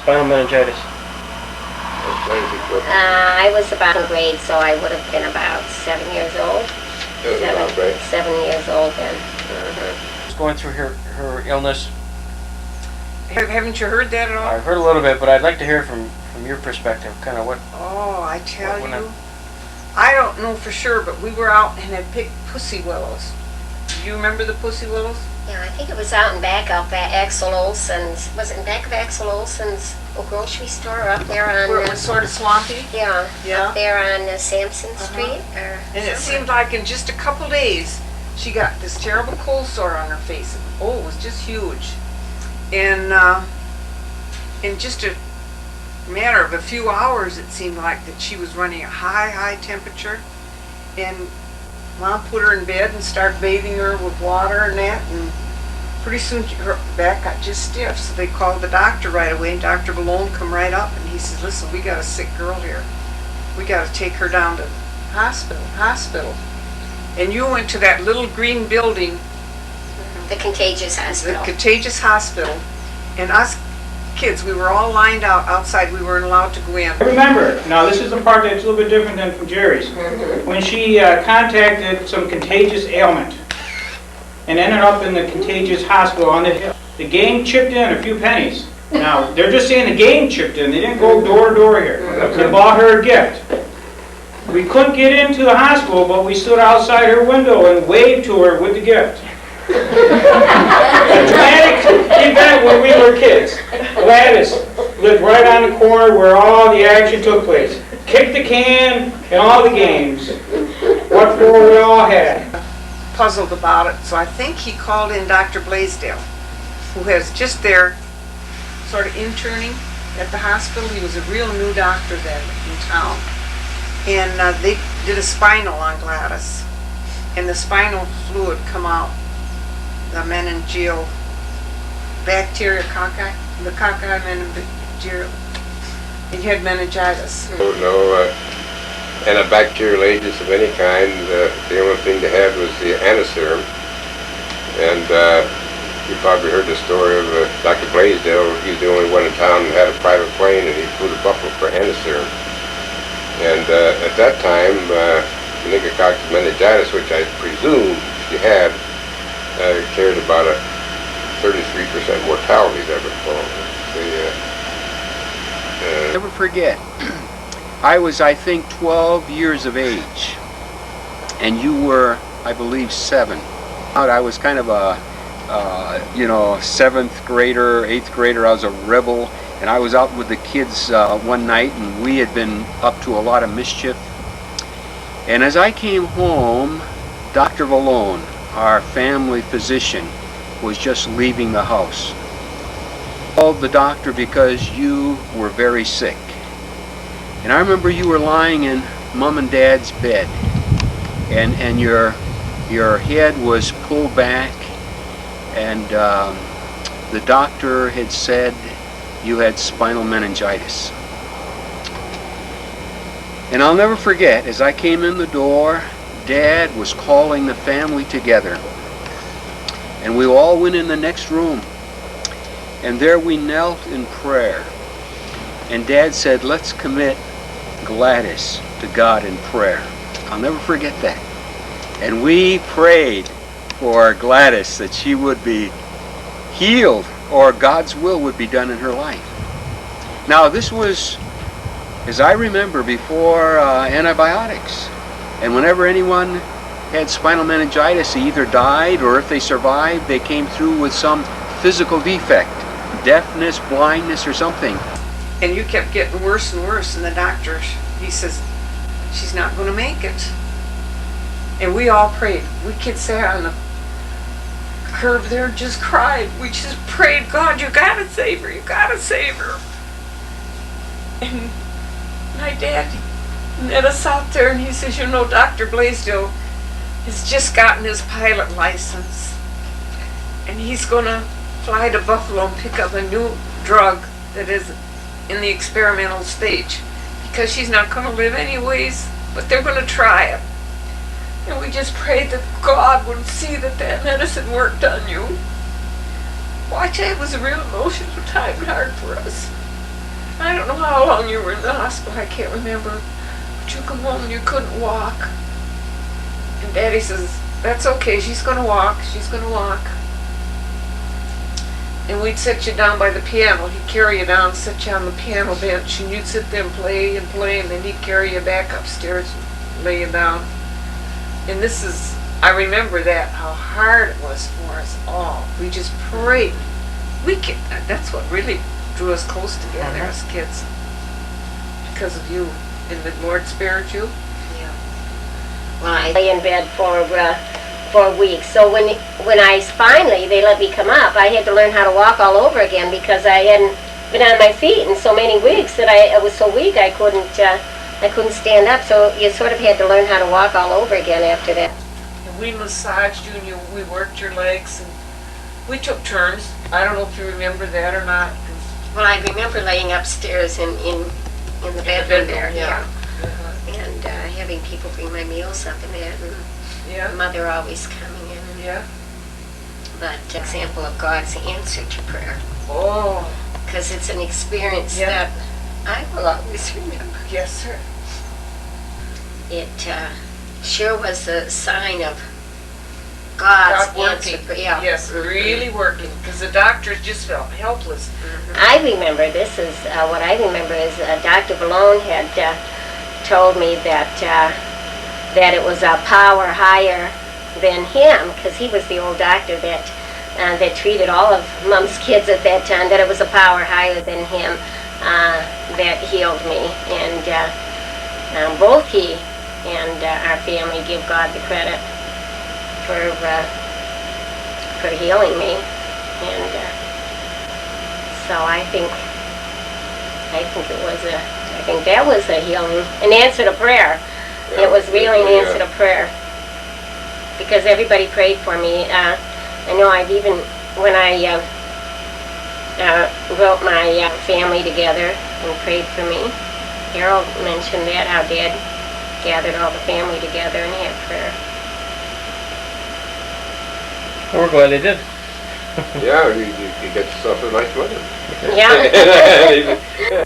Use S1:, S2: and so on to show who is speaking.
S1: spinal meningitis?
S2: I was about in grade, so I would have been about 7 years old. Seven years old then.
S1: Going through her illness.
S3: Haven't you heard that at all?
S1: I've heard a little bit, but I'd like to hear from your perspective, kind of what...
S3: Oh, I tell you, I don't know for sure, but we were out and had picked pussy willows. Do you remember the pussy willows?
S2: Yeah, I think it was out in back of Axel Olsen's. Was it in back of Axel Olsen's grocery store up there on...
S3: Where it was sort of swampy?
S2: Yeah,
S3: yeah.
S2: Up there on Sampson Street.
S3: And it seemed like in just a couple days, she got this terrible cold sore on her face. Oh, it was just huge. And in just a matter of a few hours, it seemed like that she was running a high temperature. And Mom put her in bed and started bathing her with water and that, and pretty soon her back got just stiff, so they called the doctor right away, and Dr. Malone come right up, and he says, listen, we got a sick girl here. We got to take her down to hospital. And you went to that little green building.
S2: The Contagious Hospital.
S3: The Contagious Hospital. And us kids, we were all lined out outside. We weren't allowed to go in.
S4: I remember, now this is the part that's a little bit different than from Jerry's. When she contacted some contagious ailment and ended up in the Contagious Hospital on the hill, the gang chipped in a few pennies. Now, they're just saying the gang chipped in. They didn't go door to door here. They bought her a gift. We couldn't get into the hospital, but we stood outside her window and waved to her with the gift. A dramatic event when we were kids. Gladys lived right on the corner where all the action took place. Kicked the can and all the games. What for we all had.
S3: Puzzled about it, so I think he called in Dr. Blaisdell, who was just there sort of interning at the hospital. He was a real new doctor then in town. And they did a spinal on Gladys. And the spinal fluid come out. The meningeal bacteria, the cocci meningeal. And he had meningitis.
S5: No antibacterial agents of any kind. The only thing they had was the antiserum. And you probably heard the story of Dr. Blaisdell. He's the only one in town who had a private plane, and he flew to Buffalo for antiserum. And at that time, meningococcus meningitis, which I presume she had, carried about a 33% mortality that would fall.
S6: Never forget, I was, I think, 12 years of age, and you were, I believe, 7. I was kind of a, 7th grader, 8th grader. I was a rebel, and I was out with the kids one night, and we had been up to a lot of mischief. And as I came home, Dr. Malone, our family physician, was just leaving the house. I called the doctor because you were very sick. And I remember you were lying in Mom and Dad's bed, and your head was pulled back, and the doctor had said you had spinal meningitis. And I'll never forget, as I came in the door, Dad was calling the family together. And we all went in the next room. And there we knelt in prayer. And Dad said, let's commit Gladys to God in prayer. I'll never forget that. And we prayed for Gladys that she would be healed, or God's will would be done in her life. Now this was, as I remember, before antibiotics. And whenever anyone had spinal meningitis, they either died, or if they survived, they came through with some physical defect, deafness, blindness, or something.
S3: And you kept getting worse and worse, and the doctor, he says, she's not going to make it. And we all prayed. We kids sat on the curb there and just cried. We just prayed, God, you got to save her, you got to save her. And my dad met us out there, and he says, Dr. Blaisdell has just gotten his pilot license, and he's going to fly to Buffalo and pick up a new drug that is in the experimental stage, because she's not going to live anyways, but they're going to try it. And we just prayed that God would see that medicine worked on you. Well, I tell you, it was a real emotional time and hard for us. I don't know how long you were in the hospital, I can't remember. But you come home and you couldn't walk. And Daddy says, that's okay, she's gonna walk, she's gonna walk. And we'd set you down by the piano. He'd carry you down, set you on the piano bench, and you'd sit there and play, and then he'd carry you back upstairs and lay you down. And this is, I remember that, how hard it was for us all. We just prayed. That's what really drew us close together as kids. Because of you. And the Lord spared you.
S2: Yeah. Well, I lay in bed for weeks. So when I finally, they let me come up, I had to learn how to walk all over again because I hadn't been on my feet in so many weeks that I was so weak I couldn't stand up. So you sort of had to learn how to walk all over again after that.
S3: And we massaged you and we worked your legs and we took turns. I don't know if you remember that or not.
S2: Well, I remember laying upstairs in the bedroom there, yeah. And having people bring my meals up and that, and Mother always coming in.
S3: Yeah.
S2: But example of God's answer to prayer.
S3: Oh.
S2: Because it's an experience that I will always remember.
S3: Yes, sir.
S2: It sure was a sign of God's
S3: working.
S2: answer. Yeah.
S3: Yes, really working. Because the doctors just felt helpless.
S2: I remember, this is what I remember is Dr. Balone had told me that it was a power higher than him, because he was the old doctor that treated all of Mom's kids at that time, that it was a power higher than him that healed me. And both he and our family give God the credit for healing me. And so I think that was a healing, an answer to prayer.
S5: Yeah,
S2: it was really an answer
S5: yeah.
S2: to prayer, because everybody prayed for me. I know I've even, when I wrote my family together and prayed for me, Harold mentioned that, how Dad gathered all the family together and had prayer.
S1: Well, we're glad they did.
S5: Yeah, you got yourself a nice mother.
S2: Yeah.